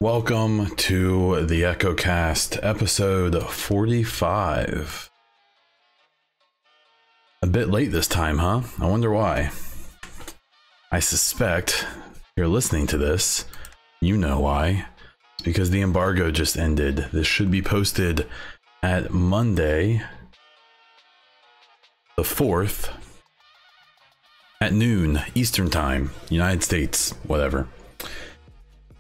Welcome to the EchoCast, episode 45. A bit late this time, huh? I wonder why. I suspect if you're listening to this, you know why. It's because the embargo just ended. This should be posted at Monday, the 4th, at noon Eastern Time, United States, whatever.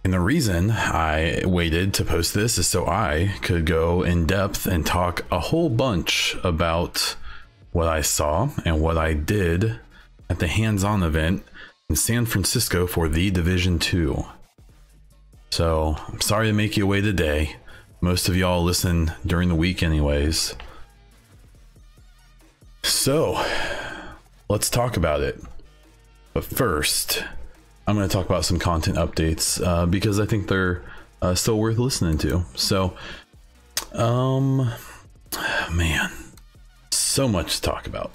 And the reason I waited to post this is so I could go in depth and talk a whole bunch about what I saw and what I did at the hands-on event in San Francisco for The Division 2. So I'm sorry to make you wait a day. Most of y'all listen during the week anyways. So let's talk about it. But first, I'm going to talk about some content updates because I think they're still worth listening to. So, man, so much to talk about.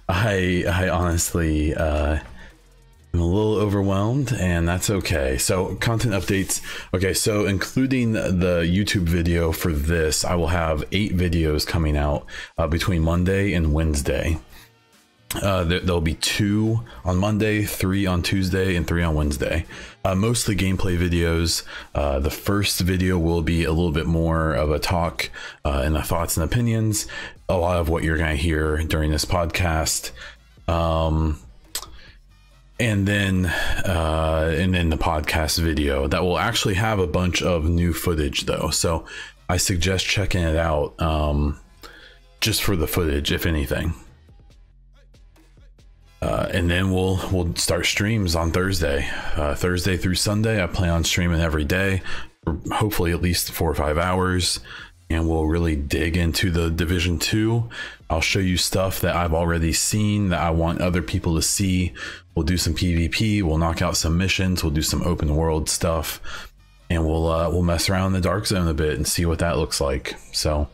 I honestly am a little overwhelmed, and that's okay. So, content updates. Okay, so including the YouTube video for this, I will have 8 videos coming out between Monday and Wednesday. There'll be 2 on Monday, 3 on Tuesday, and 3 on Wednesday. Mostly gameplay videos. The first video will be a little bit more of a talk and the thoughts and opinions. A lot of what you're going to hear during this podcast. And then the podcast video that will actually have a bunch of new footage though. So I suggest checking it out just for the footage, if anything. And then we'll start streams on Thursday. Thursday through Sunday, I plan on streaming every day, for hopefully at least 4 or 5 hours, and we'll really dig into the Division 2. I'll show you stuff that I've already seen that I want other people to see. We'll do some PvP, we'll knock out some missions, we'll do some open world stuff, and we'll mess around in the Dark Zone a bit and see what that looks like. So,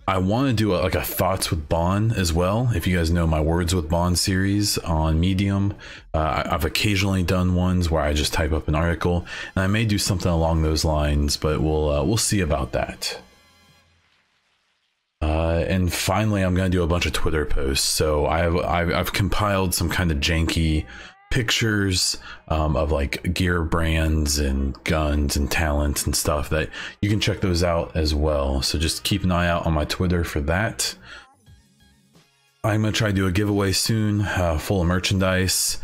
I want to do a thoughts with Bond as well. If you guys know my Words with Bond series on Medium, I've occasionally done ones where I just type up an article, and I may do something along those lines, but we'll see about that. And finally, I'm going to do a bunch of Twitter posts. So I've compiled some kind of janky pictures of like gear brands and guns and talents and stuff that you can check those out as well. So just keep an eye out on my Twitter for that. I'm gonna try to do a giveaway soon, full of merchandise.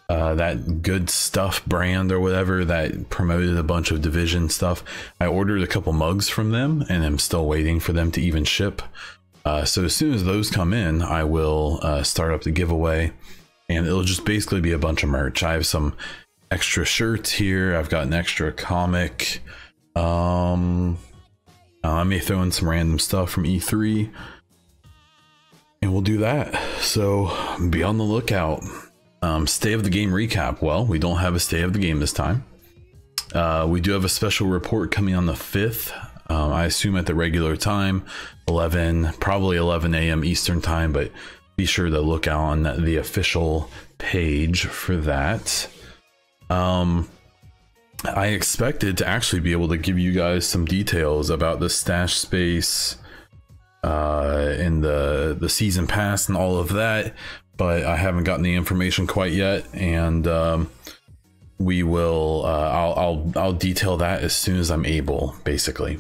That Good Stuff brand or whatever that promoted a bunch of Division stuff. I ordered a couple mugs from them and I'm still waiting for them to even ship. So as soon as those come in, I will start up the giveaway. And it'll just basically be a bunch of merch. I have some extra shirts here. I've got an extra comic. I may throw in some random stuff from E3. And we'll do that. So be on the lookout. Stay of the game recap. Well, we don't have a stay of the game this time. We do have a special report coming on the 5th. I assume at the regular time, probably 11 a.m. Eastern time, but be sure to look out on the official page for that. I expected to actually be able to give you guys some details about the stash space and the season pass and all of that, but I haven't gotten the information quite yet, and we will I'll detail that as soon as I'm able, basically.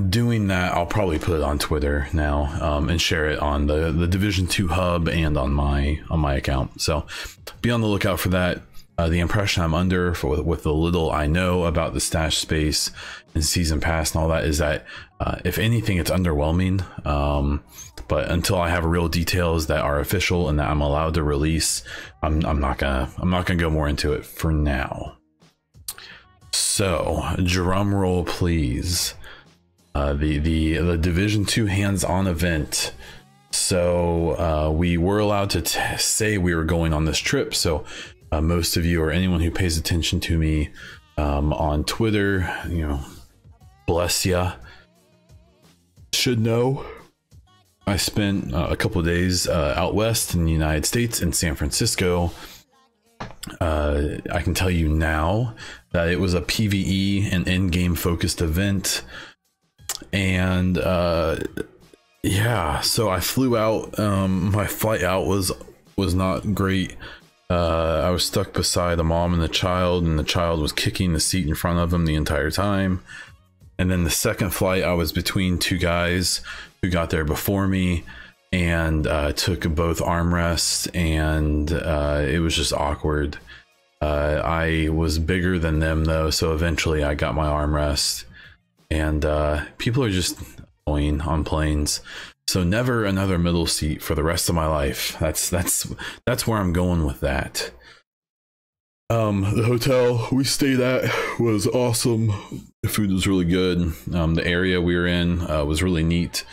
Doing that, I'll probably put it on Twitter now and share it on the Division 2 hub and on my account. So be on the lookout for that. The impression I'm under with the little I know about the stash space and season pass and all that is that if anything, it's underwhelming. But until I have real details that are official and that I'm allowed to release, I'm not gonna go more into it for now. So drum roll, please. The Division 2 hands-on event. So we were allowed to say we were going on this trip. So most of you or anyone who pays attention to me on Twitter, you know, bless ya, should know I spent a couple of days out west in the United States in San Francisco I can tell you now that it was a PvE and Endgame focused event. And yeah, so I flew out. My flight out was not great. I was stuck beside a mom and the child was kicking the seat in front of him the entire time. And then the second flight, I was between two guys who got there before me, and took both armrests, and it was just awkward. I was bigger than them though, so eventually I got my armrest. And people are just annoying on planes, so never another middle seat for the rest of my life. That's where I'm going with that. The hotel we stayed at was awesome. The food was really good. The area we were in was really neat,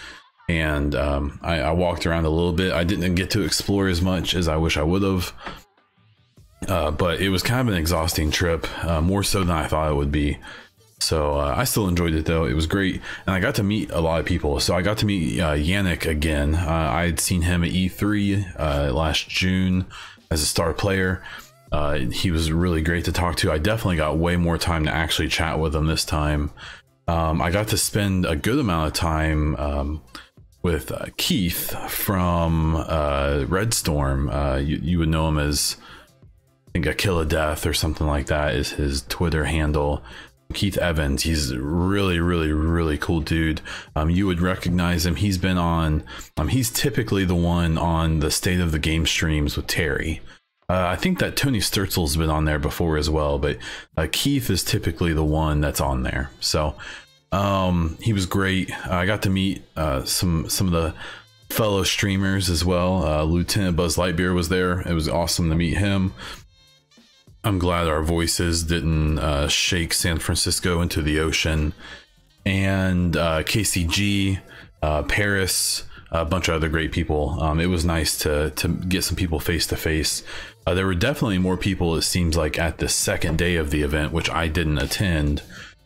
and I walked around a little bit. I didn't get to explore as much as I wish I would have, but it was kind of an exhausting trip, more so than I thought it would be. So I still enjoyed it though. It was great, and I got to meet a lot of people. So I got to meet Yannick again. I had seen him at E3 last June as a star player. He was really great to talk to. I definitely got way more time to actually chat with him this time. I got to spend a good amount of time with Keith from Red Storm. You would know him as, I think, A Kill a Death or something like that is his Twitter handle. Keith Evans, he's really cool dude. You would recognize him. He's been on, he's typically the one on the State of the Game streams with Terry. I think that Tony Sturzel's been on there before as well, but Keith is typically the one that's on there. So he was great. I got to meet some of the fellow streamers as well. Lieutenant Buzz Lightyear was there. It was awesome to meet him. I'm glad our voices didn't shake San Francisco into the ocean. And KCG, Paris, a bunch of other great people. It was nice to get some people face to face. There were definitely more people, it seems like, at the second day of the event, which I didn't attend,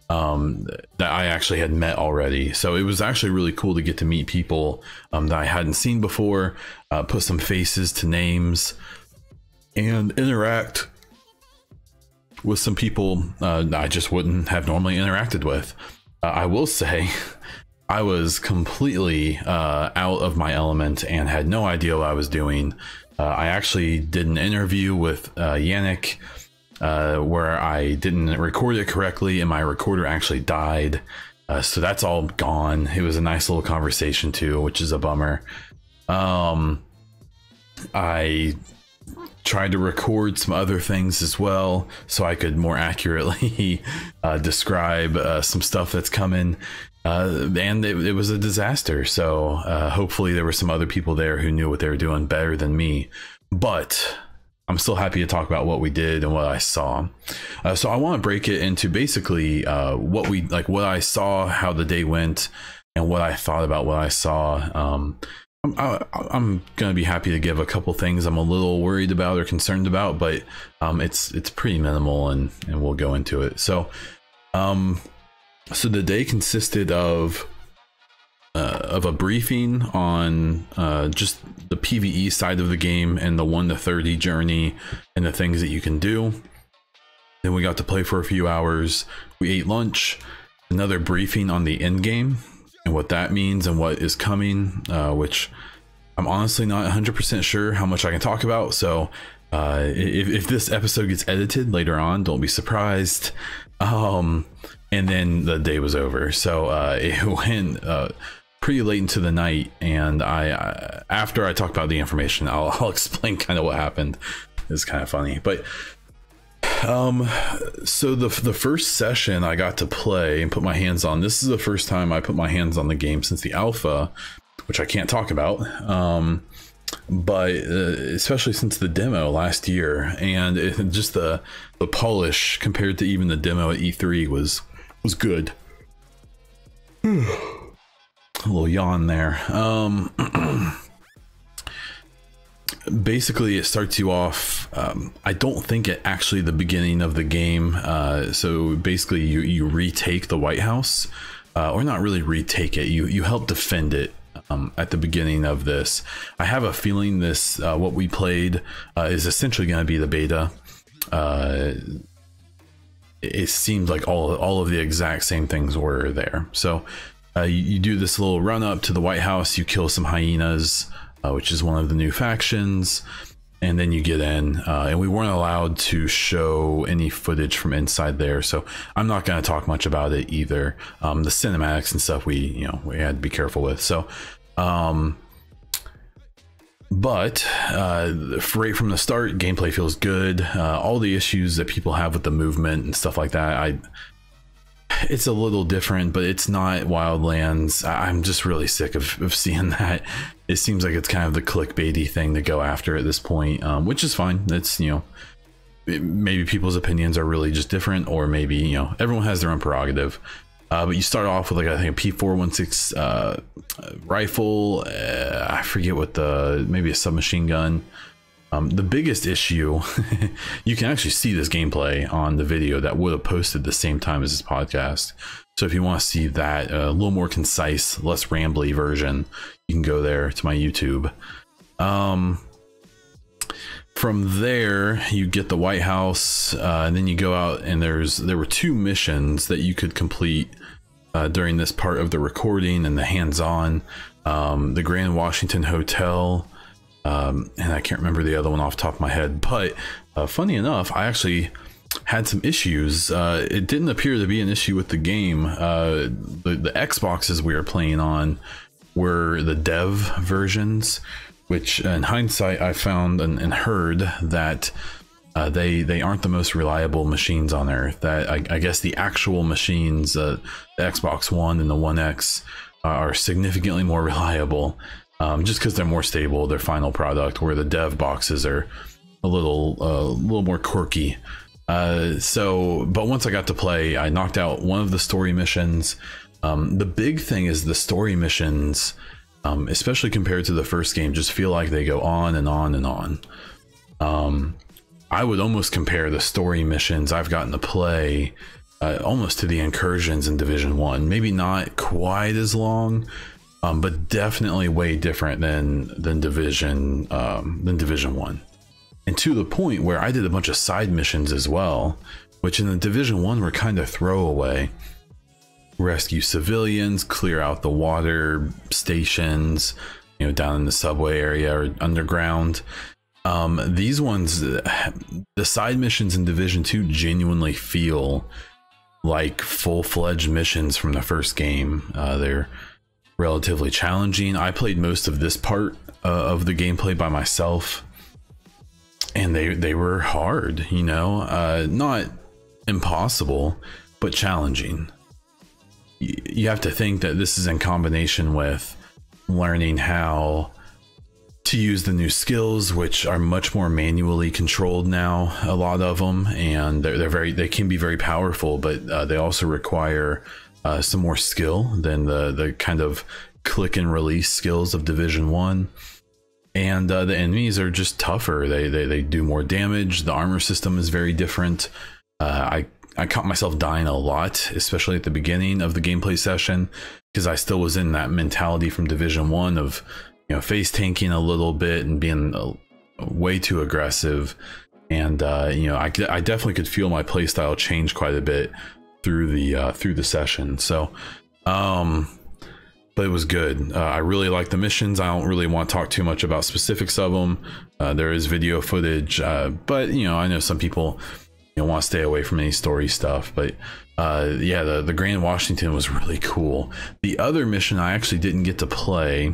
that I actually had met already. So it was actually really cool to get to meet people that I hadn't seen before, put some faces to names, and interact with some people I just wouldn't have normally interacted with. I will say I was completely out of my element and had no idea what I was doing. I actually did an interview with Yannick where I didn't record it correctly, and my recorder actually died. So that's all gone. It was a nice little conversation too, which is a bummer. I tried to record some other things as well so I could more accurately describe some stuff that's coming, and it was a disaster. So hopefully there were some other people there who knew what they were doing better than me, but I'm still happy to talk about what we did and what I saw. So I want to break it into basically what I saw, how the day went, and what I thought about what I saw. I'm gonna be happy to give a couple things I'm a little worried about or concerned about, but it's pretty minimal, and we'll go into it. So so the day consisted of a briefing on just the PvE side of the game and the 1 to 30 journey and the things that you can do. Then we got to play for a few hours. We ate lunch, another briefing on the Endgame and what that means and what is coming, which I'm honestly not 100% sure how much I can talk about. So if this episode gets edited later on, don't be surprised. And then the day was over. So it went pretty late into the night, and I after I talk about the information, I'll explain kind of what happened. It's kind of funny, but so the first session I got to play and put my hands on, this is the first time I put my hands on the game since the alpha, which I can't talk about, but especially since the demo last year, and just the polish compared to even the demo at E3 was good. A little yawn there. Basically it starts you off, I don't think at actually the beginning of the game, so basically you retake the White House, or not really retake it, you help defend it at the beginning of this. I have a feeling this what we played is essentially going to be the beta, it seemed like all of the exact same things were there. So you do this little run up to the White House, you kill some hyenas, which is one of the new factions, and then you get in, and we weren't allowed to show any footage from inside there, so I'm not going to talk much about it either. The cinematics and stuff we had to be careful with. So but right from the start, gameplay feels good. All the issues that people have with the movement and stuff like that, it's a little different, but it's not Wildlands. I'm just really sick of seeing that. It seems like it's kind of the clickbaity thing to go after at this point, which is fine. It's, maybe people's opinions are really just different, or maybe, everyone has their own prerogative. But you start off with like, I think a P416 rifle. I forget what maybe a submachine gun. The biggest issue, you can actually see this gameplay on the video that would have posted the same time as this podcast. So if you want to see that a little more concise, less rambly version, you can go there to my YouTube. From there, you get the White House, and then you go out, and there were 2 missions that you could complete during this part of the recording and the hands-on. The Grand Washington Hotel, and I can't remember the other one off the top of my head, but funny enough, I actually had some issues. It didn't appear to be an issue with the game. The Xboxes we were playing on were the dev versions, which in hindsight I found and heard that they aren't the most reliable machines on Earth. That I guess the actual machines, the Xbox One and the One X, are significantly more reliable, just because they're more stable, their final product, where the dev boxes are a little more quirky. But once I got to play, I knocked out one of the story missions. The big thing is the story missions, especially compared to the first game, just feel like they go on and on and on. I would almost compare the story missions I've gotten to play almost to the incursions in Division 1. Maybe not quite as long, but definitely way different than Division 1. And to the point where I did a bunch of side missions as well, which in the Division 1 were kind of throwaway. Rescue civilians, clear out the water stations, down in the subway area or underground. These ones, the side missions in Division 2 genuinely feel like full-fledged missions from the first game. They're relatively challenging. I played most of this part of the gameplay by myself, and they were hard, not impossible, but challenging. You have to think that this is in combination with learning how to use the new skills, which are much more manually controlled now, a lot of them, and they can be very powerful, but they also require some more skill than the kind of click and release skills of Division 1. And the enemies are just tougher. They do more damage. The armor system is very different. I caught myself dying a lot, especially at the beginning of the gameplay session, because I still was in that mentality from Division 1 of face tanking a little bit and being way too aggressive. And I definitely could feel my playstyle change quite a bit through the session. So but it was good. I really like the missions. I don't really want to talk too much about specifics of them. There is video footage, but I know some people want to stay away from any story stuff. But yeah, the Grand Washington was really cool. The other mission I actually didn't get to play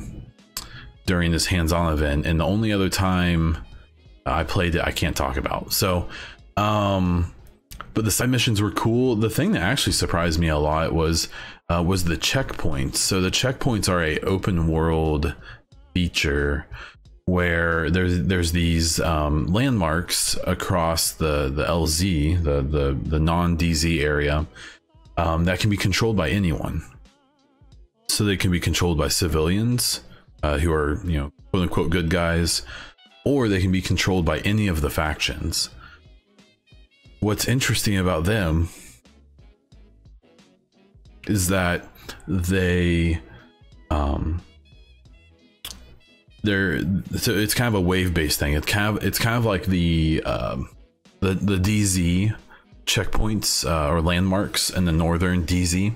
during this hands-on event, and the only other time I played it I can't talk about. So but the side missions were cool. The thing that actually surprised me a lot was the checkpoints. So the checkpoints are a open world feature where there's these landmarks across the LZ, the non-DZ area, that can be controlled by anyone. So they can be controlled by civilians who are quote unquote good guys, or they can be controlled by any of the factions. What's interesting about them is that so it's kind of a wave-based thing. It's kind of like the the DZ checkpoints or landmarks in the northern DZ,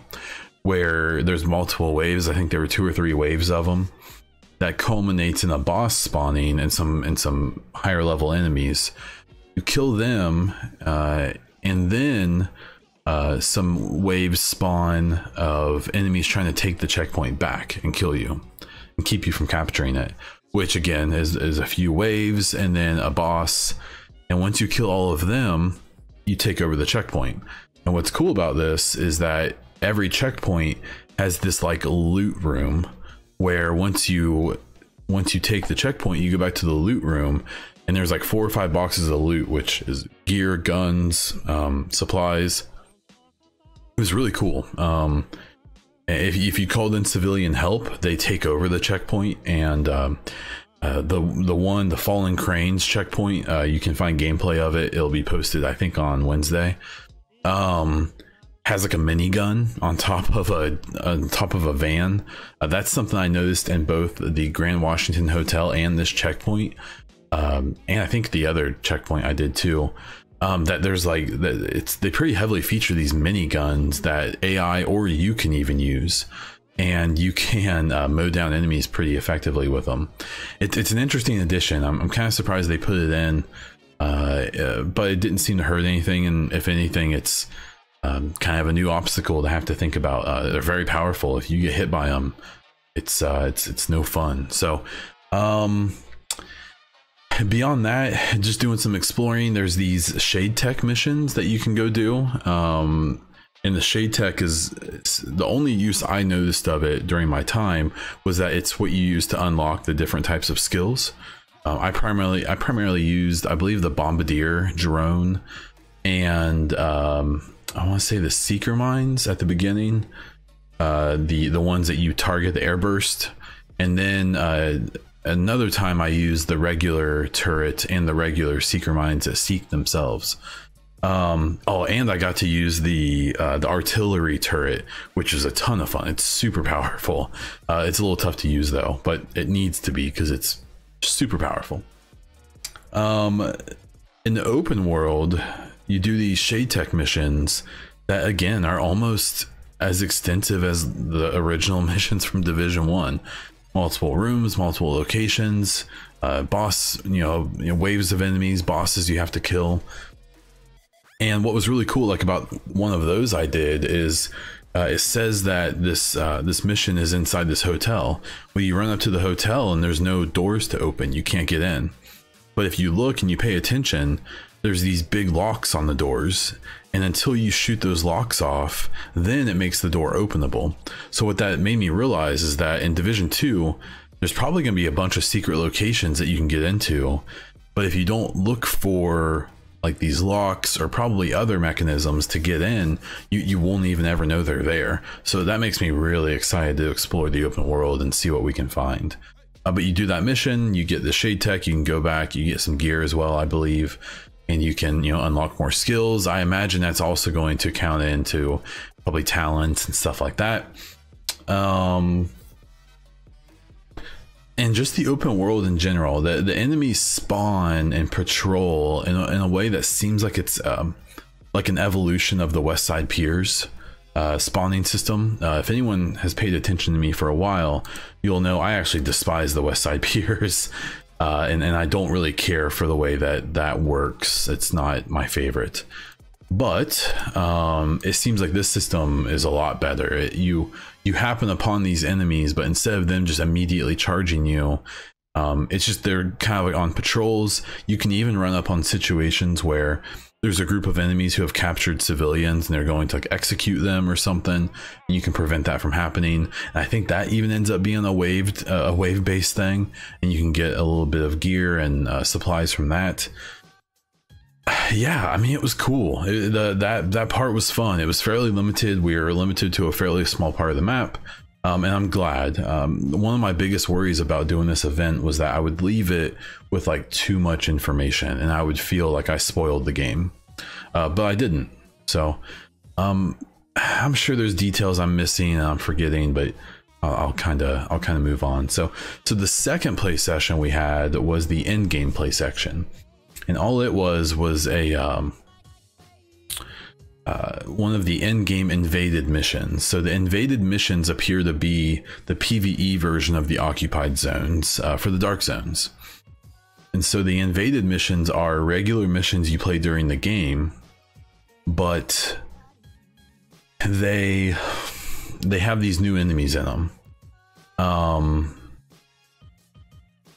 where there's multiple waves. I think there were 2 or 3 waves of them that culminates in a boss spawning and some higher level enemies. You kill them, and then some waves spawn of enemies trying to take the checkpoint back and kill you and keep you from capturing it, which again is a few waves and then a boss. And once you kill all of them, you take over the checkpoint. And what's cool about this is that every checkpoint has this like loot room, where once you take the checkpoint, you go back to the loot room, and there's like 4 or 5 boxes of loot, which is gear, guns, supplies. It was really cool. If you called in civilian help, they take over the checkpoint. And the Fallen Cranes checkpoint, you can find gameplay of it. It'll be posted, I think, on Wednesday. Has like a minigun on top of a van. That's something I noticed in both the Grand Washington Hotel and this checkpoint, and I think the other checkpoint I did too. That there's like they pretty heavily feature these miniguns that AI or you can even use, and you can mow down enemies pretty effectively with them. It's an interesting addition. I'm kind of surprised they put it in, but it didn't seem to hurt anything. And if anything, it's kind of a new obstacle to have to think about. They're very powerful. If you get hit by them, it's no fun. So beyond that, just doing some exploring. There's these Shade Tech missions that you can go do. And the Shade Tech is the only use I noticed of it during my time was that it's what you use to unlock the different types of skills. I primarily used, I believe, the Bombardier drone and I want to say the Seeker mines at the beginning, the ones that you target, the airburst, and then another time I used the regular turret and the regular Seeker mines that seek themselves. Oh, and I got to use the artillery turret, which is a ton of fun. It's super powerful. It's a little tough to use though, but it needs to be because it's super powerful. In the open world, you do these Shade Tech missions that again are almost as extensive as the original missions from Division 1. Multiple rooms, multiple locations, boss, waves of enemies, bosses you have to kill. And what was really cool, like about one of those I did, is it says that this mission is inside this hotel. Well, you run up to the hotel and there's no doors to open. You can't get in. But if you look and you pay attention, there's these big locks on the doors. And until you shoot those locks off, then it makes the door openable. So what that made me realize is that in Division 2, there's probably going to be a bunch of secret locations that you can get into. But if you don't look for like these locks or probably other mechanisms to get in, you won't even ever know they're there. So that makes me really excited to explore the open world and see what we can find. But you do that mission, you get the Shade Tech, you can go back, you get some gear as well, I believe, and you can unlock more skills. I imagine that's also going to count into probably talents and stuff like that. And just the open world in general, the enemies spawn and patrol in a way that seems like it's like an evolution of the West Side Piers spawning system. If anyone has paid attention to me for a while, you'll know I actually despise the West Side Piers, and I don't really care for the way that works. It's not my favorite, but it seems like this system is a lot better. You happen upon these enemies, but instead of them just immediately charging you, it's just they're kind of like on patrols. You can even run up on situations where there's a group of enemies who have captured civilians and they're going to like execute them or something, and you can prevent that from happening. And I think that even ends up being a wave-based thing, and you can get a little bit of gear and supplies from that. Yeah, I mean, it was cool. That part was fun. It was fairly limited. We were limited to a fairly small part of the map, and I'm glad. One of my biggest worries about doing this event was that I would leave it with like too much information and I would feel like I spoiled the game, but I didn't. So I'm sure there's details I'm missing and I'm forgetting, but I'll kind of move on. So the second play session we had was the Endgame play section. and all it was a one of the Endgame invaded missions. So the invaded missions appear to be the PvE version of the occupied zones for the dark zones. And so the invaded missions are regular missions you play during the game, but they have these new enemies in them.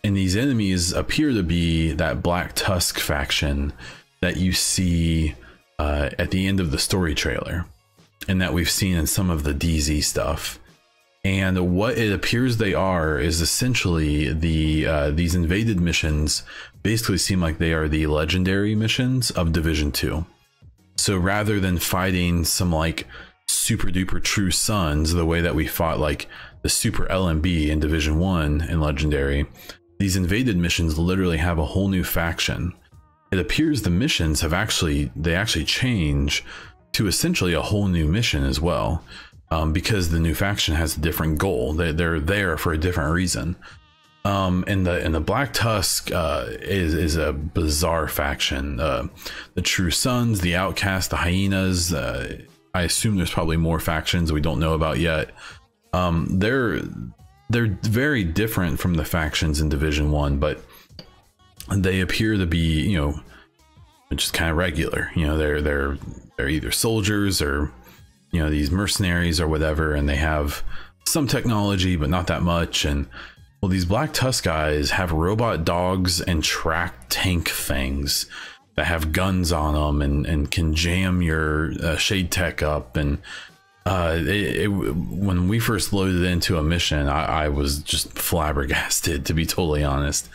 And these enemies appear to be that Black Tusk faction that you see at the end of the story trailer, and that we've seen in some of the DZ stuff. And what it appears they are is essentially these invaded missions basically seem like they are the legendary missions of Division 2. So rather than fighting some like super duper true sons the way that we fought like the super LMB in Division 1 in Legendary, these invaded missions literally have a whole new faction. It appears the missions have actually change to essentially a whole new mission as well. Because the new faction has a different goal. They're there for a different reason. And the Black Tusk is a bizarre faction. The True Sons, the Outcast, the Hyenas. I assume there's probably more factions we don't know about yet. They're very different from the factions in Division 1, but they appear to be, you know, just kind of regular. You know, they're either soldiers or, you know, these mercenaries or whatever, and they have some technology but not that much. And well, these Black Tusk guys have robot dogs and track tank things that have guns on them and can jam your shade tech up. And when we first loaded into a mission, I was just flabbergasted, to be totally honest.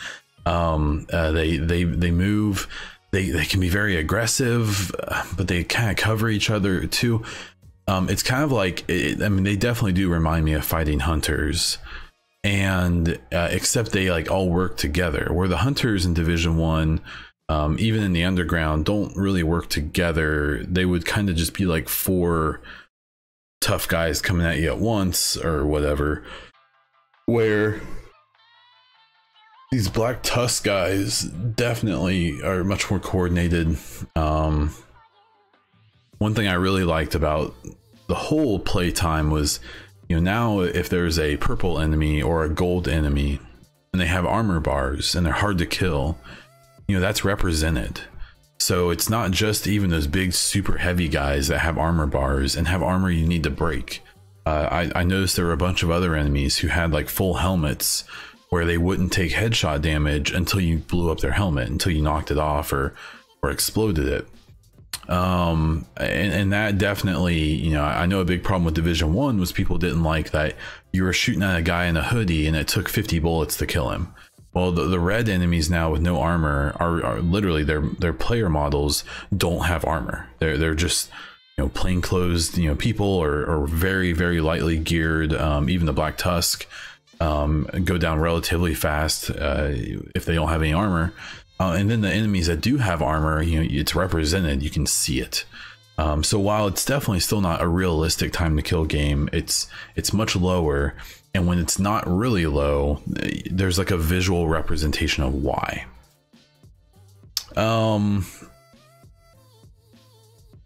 They move, they can be very aggressive, but they kind of cover each other too. It's kind of like, I mean, they definitely do remind me of fighting hunters, and except they like all work together, where the hunters in Division 1, even in the underground, don't really work together. They would kind of just be like 4 tough guys coming at you at once or whatever, where these Black Tusk guys definitely are much more coordinated. One thing I really liked about the whole playtime was, you know, now if there's a purple enemy or a gold enemy and they have armor bars and they're hard to kill, you know, that's represented. So it's not just even those big super heavy guys that have armor bars and have armor you need to break. I noticed there were a bunch of other enemies who had like full helmets where they wouldn't take headshot damage until you blew up their helmet, until you knocked it off or exploded it. And that definitely, you know, I know a big problem with Division 1 was people didn't like that you were shooting at a guy in a hoodie and it took 50 bullets to kill him. Well, the red enemies now with no armor are literally their player models don't have armor. They're just, you know, plainclothes, you know, people or very, very lightly geared. Even the Black Tusk go down relatively fast if they don't have any armor. And then the enemies that do have armor, you know, it's represented, you can see it. So while it's definitely still not a realistic time to kill game, it's much lower. And when it's not really low, there's like a visual representation of why.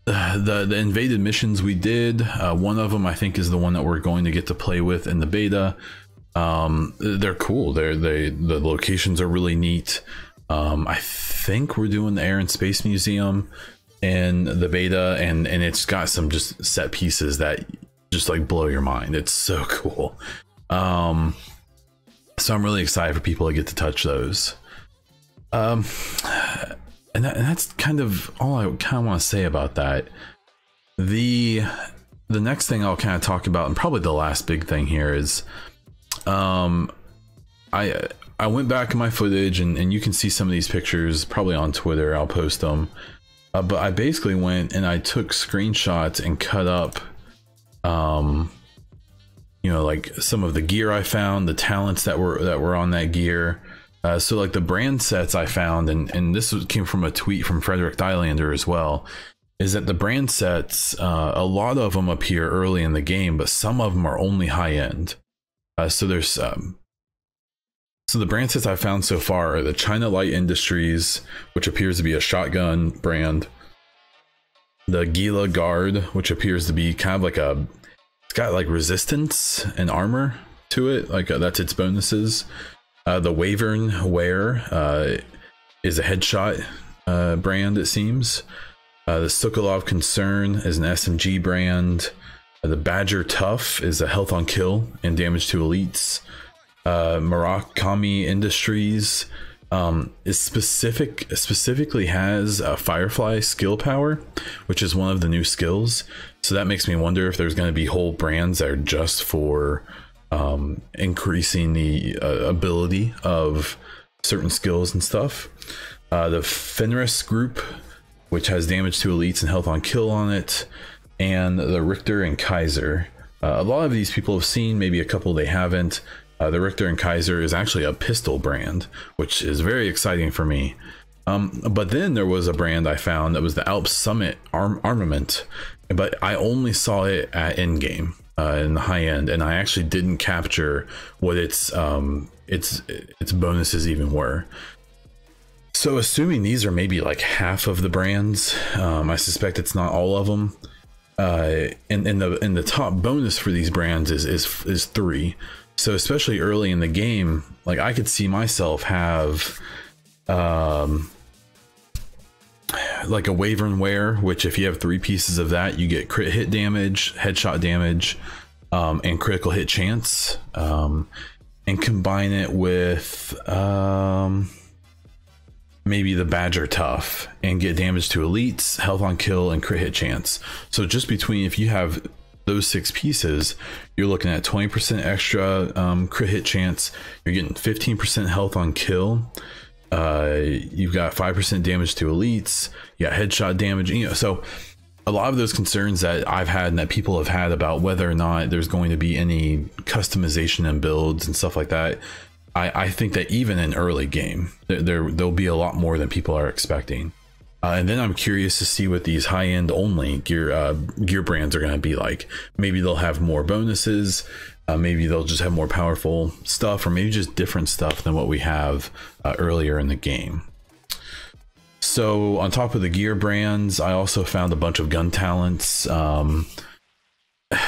The invaded missions we did, one of them I think is the one that we're going to get to play with in the beta. They're cool. The locations are really neat. I think we're doing the Air and Space Museum in the beta, and it's got some just set pieces that just like blow your mind. It's so cool. So I'm really excited for people to get to touch those. And that's kind of all I kind of want to say about that. The next thing I'll kind of talk about, and probably the last big thing here, is I went back in my footage, and you can see some of these pictures probably on Twitter. I'll post them. But I basically went and I took screenshots and cut up, you know, like some of the gear I found, the talents that were on that gear. So like the brand sets I found, and this came from a tweet from Frederick Dylander as well, is that the brand sets, a lot of them appear early in the game, but some of them are only high end. So there's So the brand sets I found so far are the China Light Industries, which appears to be a shotgun brand. The Gila Guard, which appears to be kind of like it's got like resistance and armor to it, like that's its bonuses. The Wyvern Wear is a headshot brand, it seems. The Sokolov Concern is an SMG brand. The Badger Tough is a health on kill and damage to elites. Murakami Industries is specifically has a Firefly skill power, which is one of the new skills. So that makes me wonder if there's going to be whole brands that are just for increasing the ability of certain skills and stuff. The Fenris Group, which has damage to elites and health on kill on it, and the Richter and Kaiser. A lot of these people have seen, maybe a couple they haven't. The Richter and Kaiser is actually a pistol brand, which is very exciting for me. But then there was a brand I found that was the Alps Summit Armament, but I only saw it at Endgame in the high end, and I actually didn't capture what its bonuses even were. So assuming these are maybe like half of the brands, I suspect it's not all of them. And the top bonus for these brands is 3. So especially early in the game, like I could see myself have like a Wyvern Wear, which if you have 3 pieces of that, you get crit hit damage, headshot damage, and critical hit chance, and combine it with maybe the Badger Tough and get damage to elites, health on kill, and crit hit chance. So just between, if you have those 6 pieces, you're looking at 20% extra crit hit chance. You're getting 15% health on kill. You've got 5% damage to elites. You got headshot damage. You know, so a lot of those concerns that I've had and that people have had about whether or not there's going to be any customization and builds and stuff like that, I think that even in early game, there'll be a lot more than people are expecting. And then I'm curious to see what these high-end only gear brands are going to be like. Maybe they'll have more bonuses. Maybe they'll just have more powerful stuff, or maybe just different stuff than what we have earlier in the game. So on top of the gear brands, I also found a bunch of gun talents.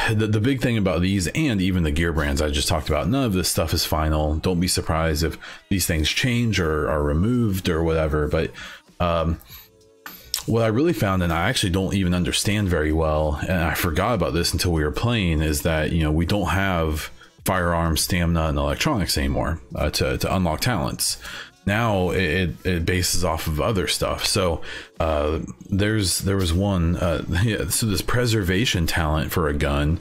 The big thing about these, and even the gear brands I just talked about, none of this stuff is final. Don't be surprised if these things change or are removed or whatever. But what I really found, and I actually don't even understand very well, and I forgot about this until we were playing, is that, you know, we don't have firearms, stamina, and electronics anymore to unlock talents. Now it bases off of other stuff. So there was one, yeah, so this preservation talent for a gun.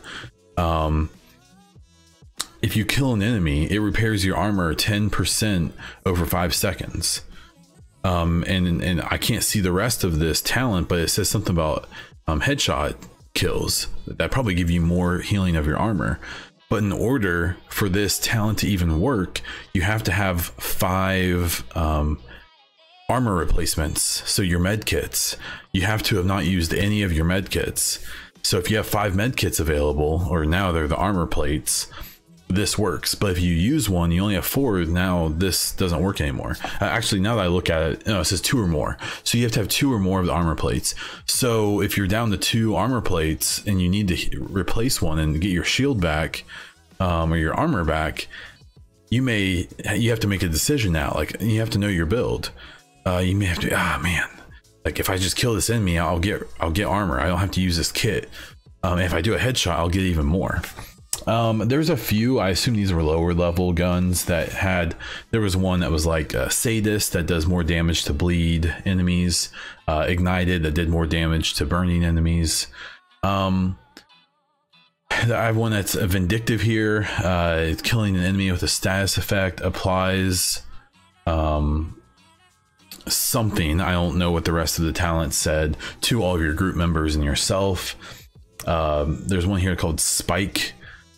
If you kill an enemy, it repairs your armor 10% over 5 seconds. And I can't see the rest of this talent, but it says something about headshot kills that probably give you more healing of your armor. But in order for this talent to even work, you have to have 5 armor replacements. So your med kits, you have to have not used any of your med kits. So if you have 5 med kits available, or now they're the armor plates, this works. But if you use one, you only have 4, now this doesn't work anymore. Actually, now that I look at it, no, it says 2 or more. So you have to have 2 or more of the armor plates. So if you're down to 2 armor plates and you need to replace one and get your shield back, or your armor back, you have to make a decision now. Like, you have to know your build. You may have to, man, like if I just kill this enemy, I'll get armor. I don't have to use this kit. If I do a headshot, I'll get even more. There's a few, I assume these were lower level guns that had, there was one that was like a Sadist that does more damage to bleed enemies, Ignited that did more damage to burning enemies. I have one that's a Vindictive here. It's killing an enemy with a status effect applies something, I don't know what the rest of the talent said, to all of your group members and yourself. There's one here called Spike.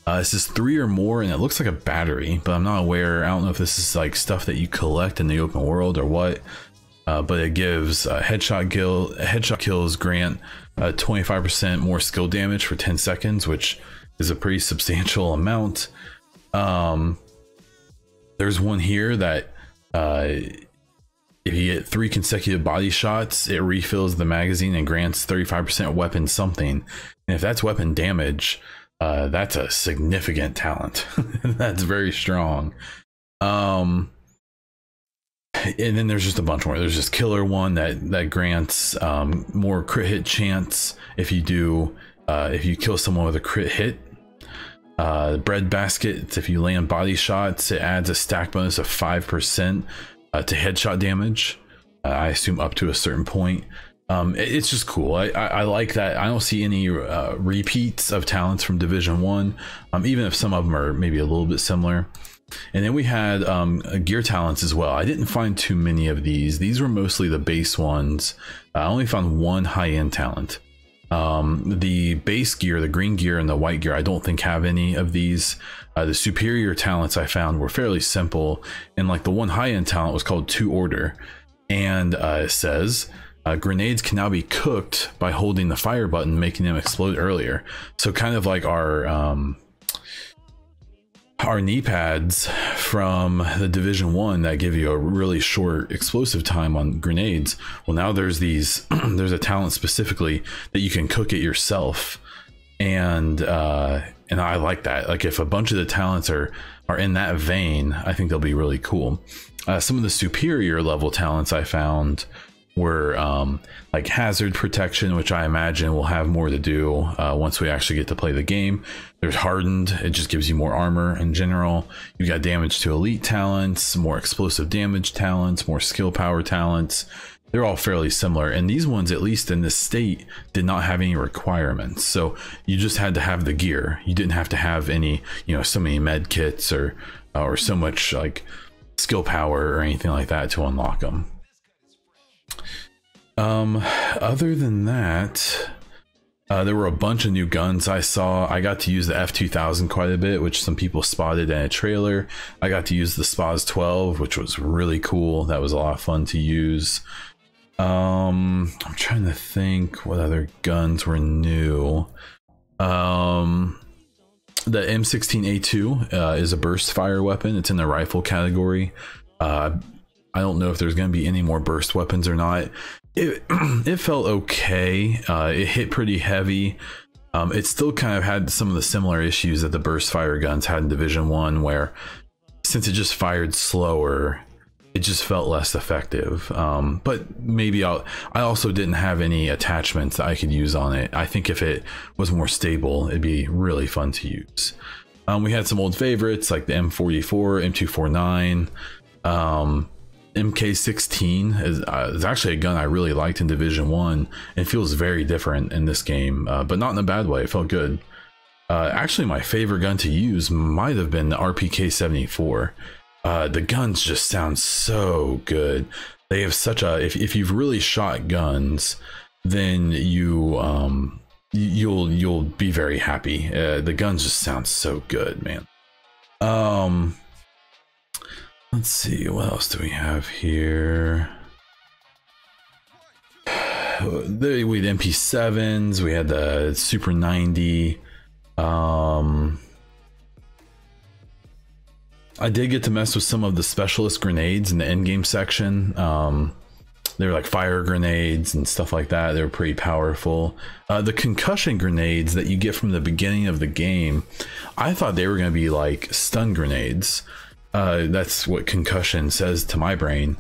This is 3 or more, and it looks like a battery, but I'm not aware. I don't know if this is like stuff that you collect in the open world or what. But it gives headshot kills grant 25% more skill damage for 10 seconds, which is a pretty substantial amount. There's one here that if you get 3 consecutive body shots, it refills the magazine and grants 35% weapon something. And if that's weapon damage, that's a significant talent. That's very strong. And then there's just a bunch more. There's this killer one that grants more crit hit chance if you kill someone with a crit hit. Bread basket, if you land body shots, it adds a stack bonus of 5% to headshot damage. I assume up to a certain point. It's just cool. I like that. I don't see any repeats of talents from Division 1, even if some of them are maybe a little bit similar. And then we had gear talents as well. I didn't find too many of these. These were mostly the base ones. I only found one high-end talent. The base gear, the green gear and the white gear, I don't think have any of these. The superior talents I found were fairly simple, and like the one high-end talent was called 2 Order, and it says grenades can now be cooked by holding the fire button, making them explode earlier. So kind of like our knee pads from the Division 1 that give you a really short explosive time on grenades. Well, now there's these there's a talent specifically that you can cook it yourself, and I like that. Like if a bunch of the talents are in that vein, I think they'll be really cool. Some of the superior level talents I found were like hazard protection, which I imagine will have more to do once we actually get to play the game. There's hardened, it just gives you more armor in general. You got damage to elite talents, more explosive damage talents, more skill power talents. They're all fairly similar, and these ones, at least in this state, did not have any requirements. So you just had to have the gear. You didn't have to have any, so many med kits or so much like skill power or anything like that to unlock them. Other than that, there were a bunch of new guns I saw. I got to use the F2000 quite a bit, which some people spotted in a trailer. I got to use the SPAS 12, which was really cool. That was a lot of fun to use. I'm trying to think what other guns were new. The M16A2 is a burst fire weapon. It's in the rifle category. I don't know if there's going to be any more burst weapons or not. It felt okay. It hit pretty heavy. It still kind of had some of the similar issues that the burst fire guns had in Division 1, where since it just fired slower, it just felt less effective. But maybe I also didn't have any attachments that I could use on it. I think if it was more stable, it'd be really fun to use. We had some old favorites like the M44, M249, MK16 is actually a gun I really liked in Division 1 and feels very different in this game, but not in a bad way. It felt good. Actually, my favorite gun to use might have been the RPK-74. The guns just sound so good. They have such a, if you've really shot guns, then you'll be very happy. The guns just sound so good, man. Let's see, what else do we have here? We had MP7s, we had the Super 90. I did get to mess with some of the specialist grenades in the endgame section. They were like fire grenades and stuff like that. They were pretty powerful. The concussion grenades that you get from the beginning of the game, I thought they were going to be like stun grenades. That's what concussion says to my brain.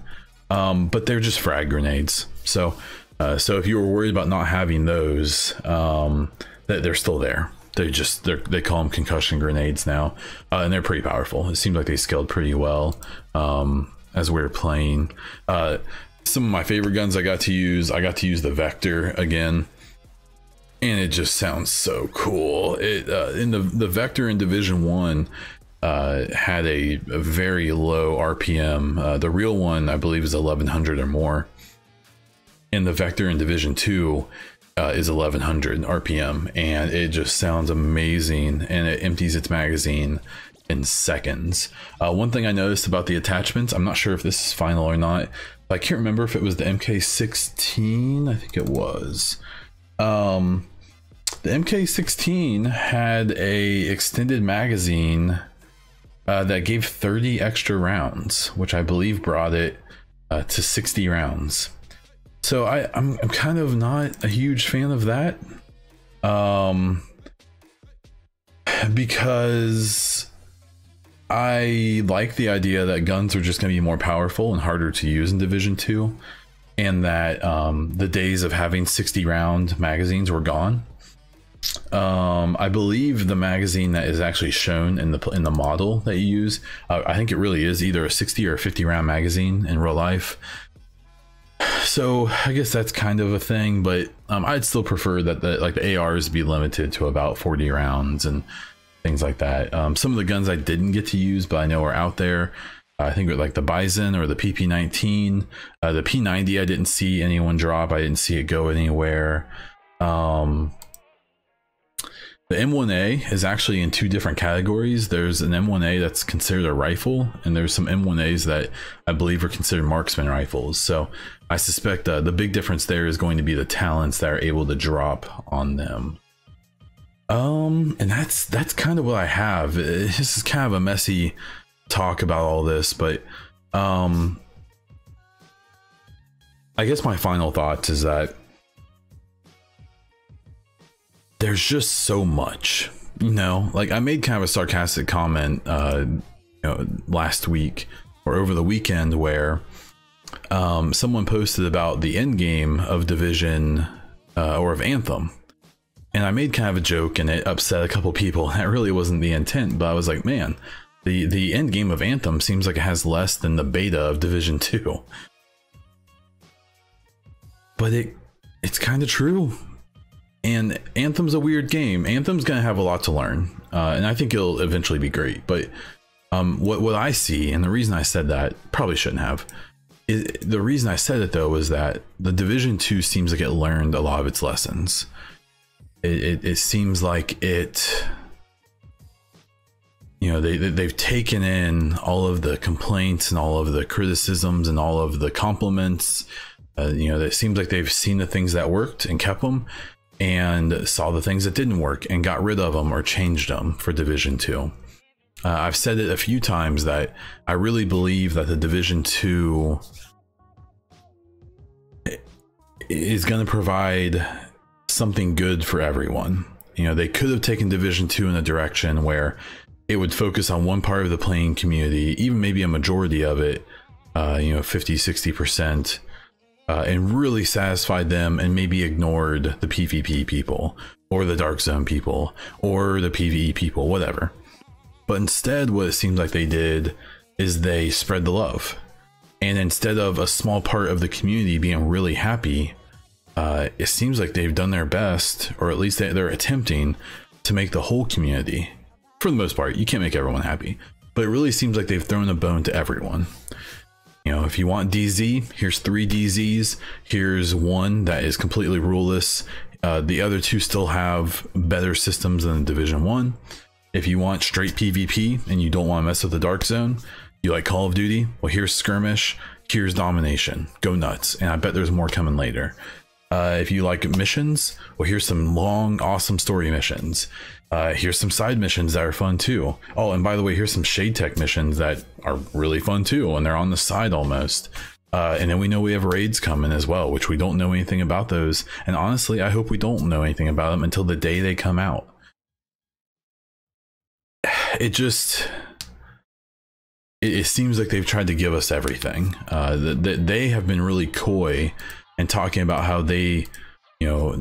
But they're just frag grenades. So if you were worried about not having those, they're still there. They call them concussion grenades now, and they're pretty powerful. It seemed like they scaled pretty well as we were playing. Some of my favorite guns I got to use the Vector again, and it just sounds so cool. In the Vector in Division 1 had a very low RPM. The real one I believe is 1100 or more, and the Vector in Division 2 is 1100 RPM, and it just sounds amazing, and it empties its magazine in seconds. One thing I noticed about the attachments, I'm not sure if this is final or not, but I can't remember if it was the MK16. I think it was. The MK16 had a extended magazine that gave 30 extra rounds, which I believe brought it to 60 rounds. So I'm kind of not a huge fan of that, because I like the idea that guns are just going to be more powerful and harder to use in Division 2, and that the days of having 60 round magazines were gone. I believe the magazine that is actually shown in the model that you use, I think it really is either a 60 or a 50 round magazine in real life. So I guess that's kind of a thing, but I'd still prefer that the ARs be limited to about 40 rounds and things like that. Some of the guns I didn't get to use, but I know are out there. I think like the Bison or the PP19, the P90. I didn't see anyone drop. I didn't see it go anywhere. The M1A is actually in two different categories. There's an M1A that's considered a rifle, and there's some M1As that I believe are considered marksman rifles. So I suspect the big difference there is going to be the talents that are able to drop on them. And that's kind of what I have. This is kind of a messy talk about all this, but I guess my final thoughts is that there's just so much, you know, like I made kind of a sarcastic comment, you know, last week or over the weekend where someone posted about the end game of Division or of Anthem. And I made kind of a joke and it upset a couple people. That really wasn't the intent, but I was like, man, the end game of Anthem seems like it has less than the beta of Division 2. But it's kind of true. And Anthem's a weird game. Anthem's gonna have a lot to learn, and I think it'll eventually be great. But what I see, and the reason I said that, probably shouldn't have, the reason I said it though was that the Division 2 seems like it learned a lot of its lessons. It seems like it, you know, they've taken in all of the complaints and all of the criticisms and all of the compliments. You know, it seems like they've seen the things that worked and kept them, and saw the things that didn't work and got rid of them or changed them for Division 2. I've said it a few times that I really believe that the Division 2 is going to provide something good for everyone. You know, they could have taken Division 2 in a direction where it would focus on one part of the playing community, even maybe a majority of it, you know, 50-60%. And really satisfied them and maybe ignored the PvP people or the Dark Zone people or the PvE people, whatever. But instead, what it seems like they did is they spread the love. And instead of a small part of the community being really happy, it seems like they've done their best, or at least they're attempting to make the whole community, for the most part, you can't make everyone happy, but it really seems like they've thrown a bone to everyone. You know, if you want DZ, here's 3 DZs. Here's one that is completely ruleless. The other 2 still have better systems than Division 1. If you want straight PvP and you don't want to mess with the Dark Zone, you like Call of Duty, well, here's Skirmish, here's Domination. Go nuts. And I bet there's more coming later. If you like missions, well, here's some long, awesome story missions. Here's some side missions that are fun too. Oh, and by the way, here's some Shade Tech missions that are really fun too, and they're on the side almost. And then we know we have raids coming as well, which we don't know anything about those. And honestly, I hope we don't know anything about them until the day they come out. It seems like they've tried to give us everything. They have been really coy and talking about how they, you know,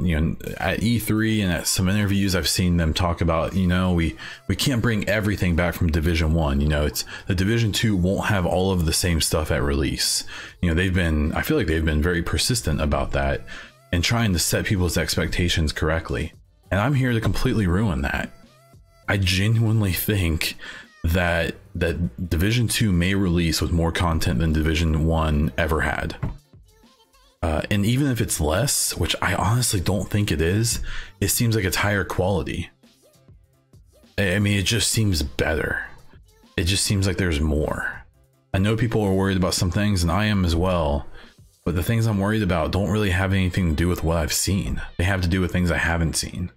at E3 and at some interviews I've seen them talk about, you know, we can't bring everything back from Division 1. You know, it's the Division 2 won't have all of the same stuff at release. You know, I feel like they've been very persistent about that and trying to set people's expectations correctly. And I'm here to completely ruin that. I genuinely think that Division 2 may release with more content than Division 1 ever had. And even if it's less, which I honestly don't think it is, it seems like it's higher quality. I mean, it just seems better. It just seems like there's more. I know people are worried about some things, and I am as well, but the things I'm worried about don't really have anything to do with what I've seen. They have to do with things I haven't seen.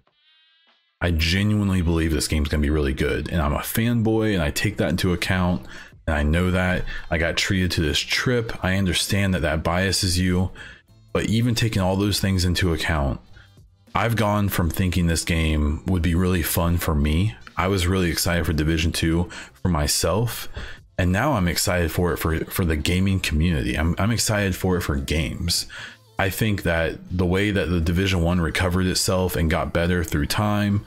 I genuinely believe this game's gonna be really good, and I'm a fanboy, and I take that into account. And I know that I got treated to this trip. I understand that that biases you, but even taking all those things into account, I've gone from thinking this game would be really fun for me. I was really excited for Division 2 for myself, and now I'm excited for it for the gaming community. I'm excited for it for games. I think that the way that the Division 1 recovered itself and got better through time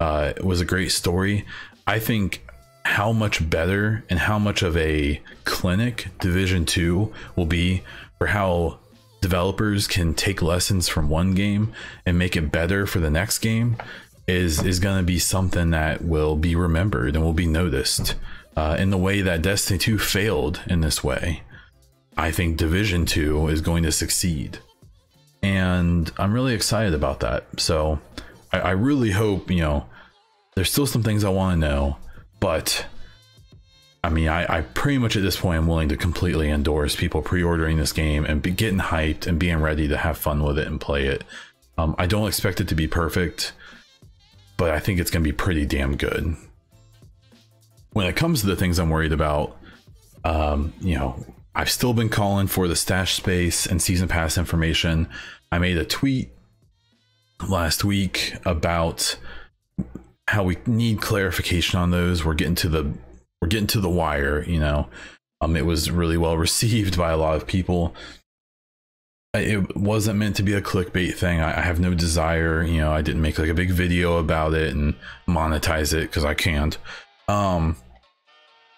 was a great story. I think how much better and how much of a clinic Division 2 will be for how developers can take lessons from one game and make it better for the next game is going to be something that will be remembered and will be noticed in the way that Destiny 2 failed in this way. I think Division 2 is going to succeed, and I'm really excited about that. So I really hope, you know, there's still some things I want to know, but I mean, I pretty much at this point I'm willing to completely endorse people pre-ordering this game and getting hyped and being ready to have fun with it and play it. I don't expect it to be perfect, but I think it's going to be pretty damn good. When it comes to the things I'm worried about, you know, I've still been calling for the stash space and season pass information. I made a tweet last week about how we need clarification on those. We're getting to the wire, you know. It was really well received by a lot of people. It wasn't meant to be a clickbait thing. I have no desire, you know, I didn't make like a big video about it and monetize it because I can't.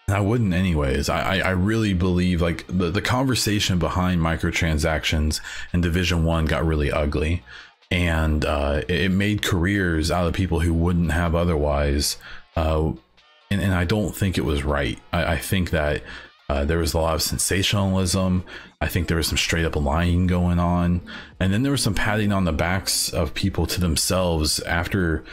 I wouldn't anyways. I really believe like the conversation behind microtransactions and Division 1 got really ugly, and it made careers out of people who wouldn't have otherwise. And I don't think it was right. I think that there was a lot of sensationalism. I think there was some straight up lying going on, and then there was some patting on the backs of people to themselves after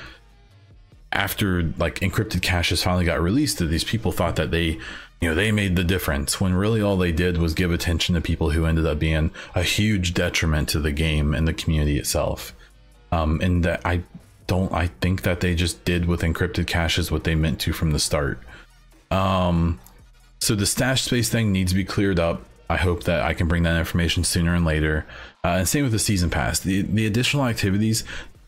like encrypted caches finally got released. That these people thought that they made the difference, when really all they did was give attention to people who ended up being a huge detriment to the game and the community itself. And that I think that they just did with encrypted caches what they meant to from the start. So the stash space thing needs to be cleared up. I hope that I can bring that information sooner and later. And same with the season pass. The additional activities,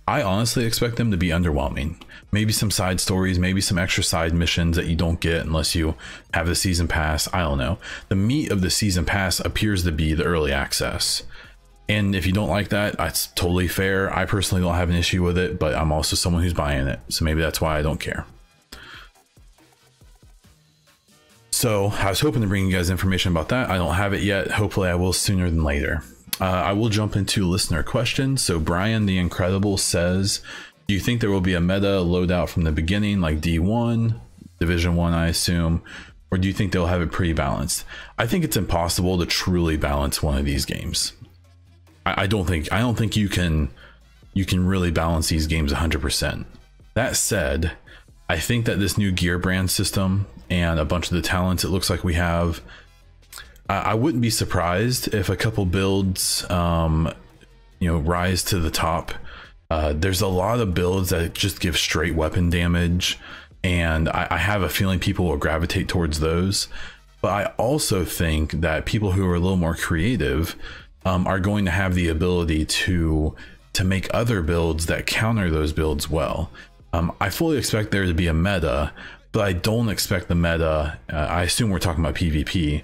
I honestly expect them to be underwhelming. Maybe some side stories, maybe some extra side missions that you don't get unless you have the season pass. I don't know. The meat of the season pass appears to be the early access. And if you don't like that, that's totally fair. I personally don't have an issue with it, but I'm also someone who's buying it. So maybe that's why I don't care. So I was hoping to bring you guys information about that. I don't have it yet. Hopefully I will sooner than later. I will jump into listener questions. So Brian the Incredible says, do you think there will be a meta loadout from the beginning, like D1, Division 1, I assume, or do you think they'll have it pretty balanced? I think it's impossible to truly balance one of these games. I don't think you can really balance these games 100%. That said, I think that this new gear brand system and a bunch of the talents it looks like we have, I wouldn't be surprised if a couple builds rise to the top. There's a lot of builds that just give straight weapon damage, and I have a feeling people will gravitate towards those. But I also think that people who are a little more creative are going to have the ability to make other builds that counter those builds well. I fully expect there to be a meta, but I don't expect the meta, I assume we're talking about PvP,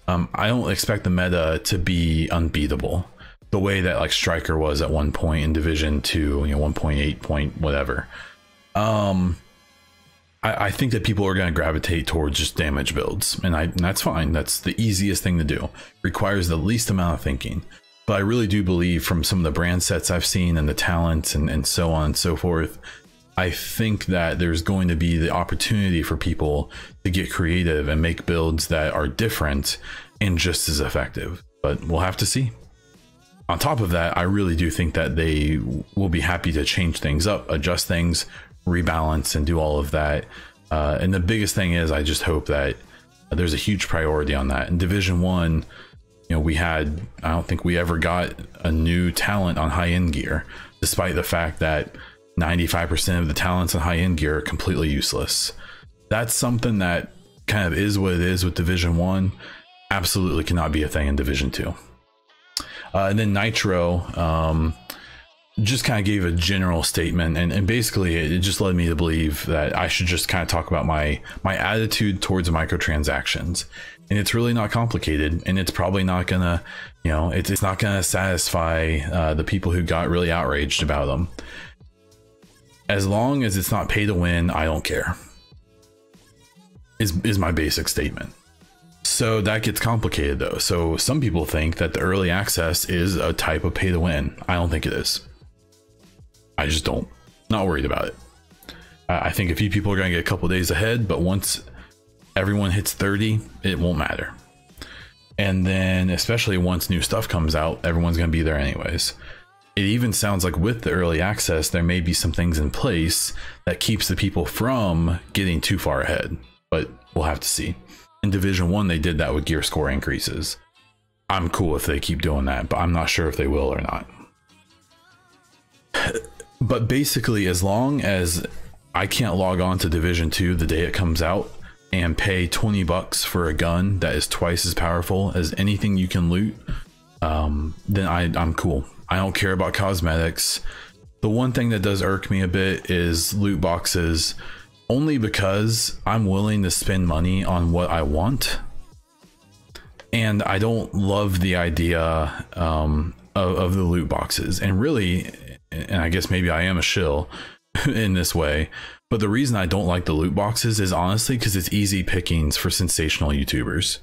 I don't expect the meta to be unbeatable the way that like Striker was at one point in Division 2, 1.8 point whatever. I think that people are going to gravitate towards just damage builds, and that's fine. That's the easiest thing to do. Requires the least amount of thinking. But I really do believe from some of the brand sets I've seen and the talents and so on and so forth, I think that there's going to be the opportunity for people to get creative and make builds that are different and just as effective. But we'll have to see. On top of that, I really do think that they will be happy to change things up, adjust things, rebalance, and do all of that. And the biggest thing is, I just hope that there's a huge priority on that. In Division 1, I don't think we ever got a new talent on high-end gear, despite the fact that 95% of the talents and high-end gear are completely useless. That's something that kind of is what it is with Division 1. Absolutely cannot be a thing in Division 2. And then Nitro just kind of gave a general statement, and basically it just led me to believe that I should just kind of talk about my attitude towards microtransactions. And it's really not complicated, and it's probably not gonna, you know, it's not gonna satisfy the people who got really outraged about them. As long as it's not pay to win, I don't care, is my basic statement. So that gets complicated though. So some people think that the early access is a type of pay to win. I don't think it is. I just don't. Not worried about it. I think a few people are going to get a couple days ahead, but once everyone hits 30, it won't matter. And then especially once new stuff comes out, everyone's going to be there anyways. It even sounds like with the early access, there may be some things in place that keeps the people from getting too far ahead, but we'll have to see. In Division 1, they did that with gear score increases. I'm cool if they keep doing that, but I'm not sure if they will or not. But basically, as long as I can't log on to Division 2 the day it comes out and pay 20 bucks for a gun that is twice as powerful as anything you can loot, then I'm cool. I don't care about cosmetics. The one thing that does irk me a bit is loot boxes, only because I'm willing to spend money on what I want. And I don't love the idea of the loot boxes. And really, and I guess maybe I am a shill in this way, but the reason I don't like the loot boxes is honestly because it's easy pickings for sensational YouTubers.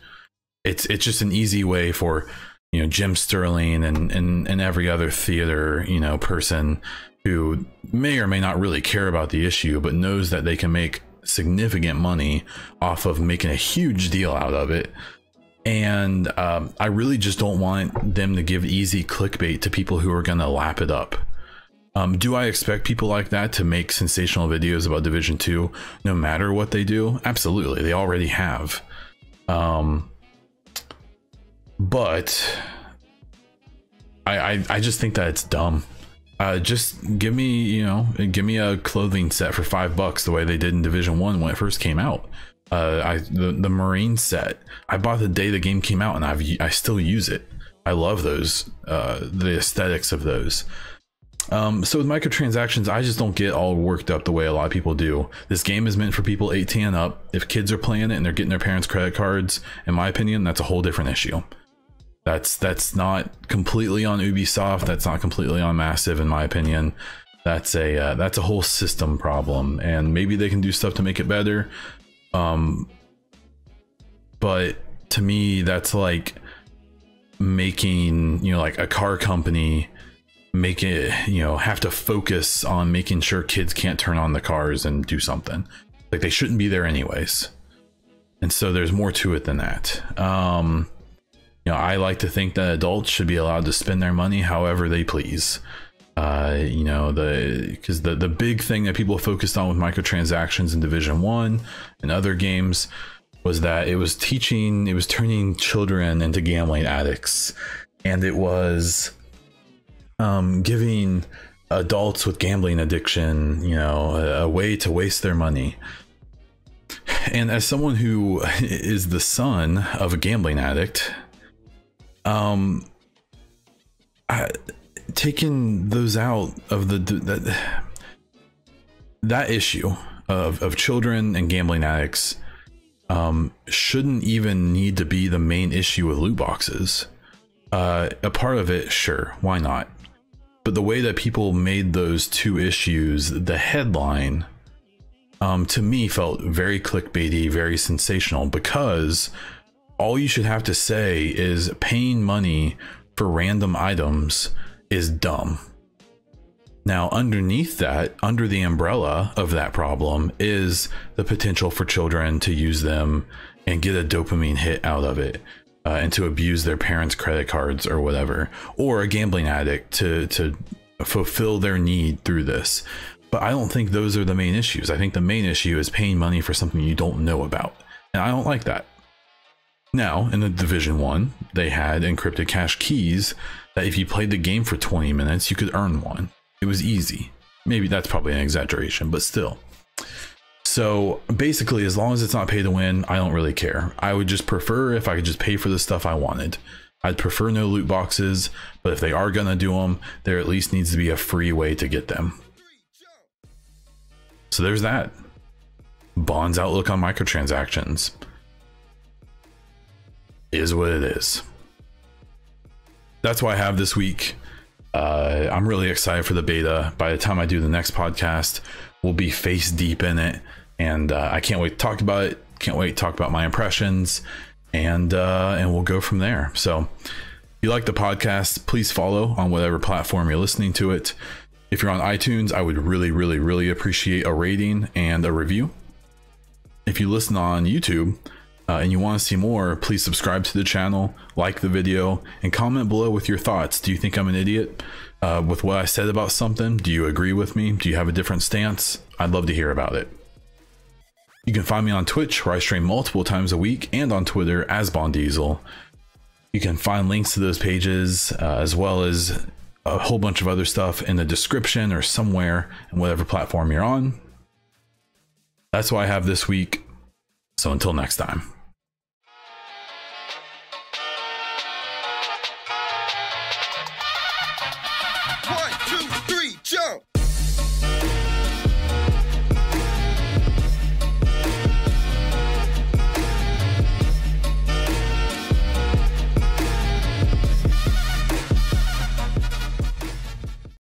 It's just an easy way for, you know, Jim Sterling and every other theater, you know, person who may or may not really care about the issue, but knows that they can make significant money off of making a huge deal out of it. And I really just don't want them to give easy clickbait to people who are going to lap it up. Do I expect people like that to make sensational videos about Division 2 no matter what they do? Absolutely. They already have. But I just think that it's dumb. Just give me, you know, give me a clothing set for $5 the way they did in Division 1 when it first came out. The Marine set I bought the day the game came out, and I still use it. I love those, the aesthetics of those. So with microtransactions, I just don't get all worked up the way a lot of people do. This game is meant for people 18 and up. If kids are playing it and they're getting their parents' credit cards, in my opinion, that's a whole different issue. That's not completely on Ubisoft. That's not completely on Massive, in my opinion. That's a whole system problem, and maybe they can do stuff to make it better. But to me, that's like making, you know, like a car company make it, you know, have to focus on making sure kids can't turn on the cars and do something. Like, they shouldn't be there anyways. And so there's more to it than that. You know, I like to think that adults should be allowed to spend their money however they please. You know, because the big thing that people focused on with microtransactions in Division 1 and other games was that it was turning children into gambling addicts, and it was giving adults with gambling addiction, you know, a way to waste their money. And as someone who is the son of a gambling addict, taking those out of that issue of children and gambling addicts shouldn't even need to be the main issue with loot boxes. A part of it, sure, why not? But the way that people made those two issues the headline, to me, felt very clickbaity, very sensational, because all you should have to say is paying money for random items is dumb. Now, underneath that, under the umbrella of that problem, is the potential for children to use them and get a dopamine hit out of it, and to abuse their parents' credit cards or whatever, or a gambling addict to fulfill their need through this. But I don't think those are the main issues. I think the main issue is paying money for something you don't know about, and I don't like that. Now, in the Division 1, they had encrypted cache keys that if you played the game for 20 minutes, you could earn one. It was easy. maybe that's probably an exaggeration, but still. So basically, as long as it's not pay to win, I don't really care. I would just prefer if I could just pay for the stuff I wanted. I'd prefer no loot boxes, but if they are gonna do them, there at least needs to be a free way to get them. So there's that. Bond's outlook on microtransactions is what it is. That's what I have this week. I'm really excited for the beta. By the time I do the next podcast, we'll be face deep in it, and I can't wait to talk about it. Can't wait to talk about my impressions, and we'll go from there. So if you like the podcast, please follow on whatever platform you're listening to it. If you're on iTunes, I would really appreciate a rating and a review. If you listen on YouTube and you want to see more, please subscribe to the channel, like the video, and comment below with your thoughts. Do you think I'm an idiot with what I said about something? Do you agree with me? Do you have a different stance? I'd love to hear about it. You can find me on Twitch, where I stream multiple times a week, and on Twitter as Bond Diesel. You can find links to those pages as well as a whole bunch of other stuff in the description or somewhere in whatever platform you're on. That's what I have this week. So until next time. 1, 2, 3, jump!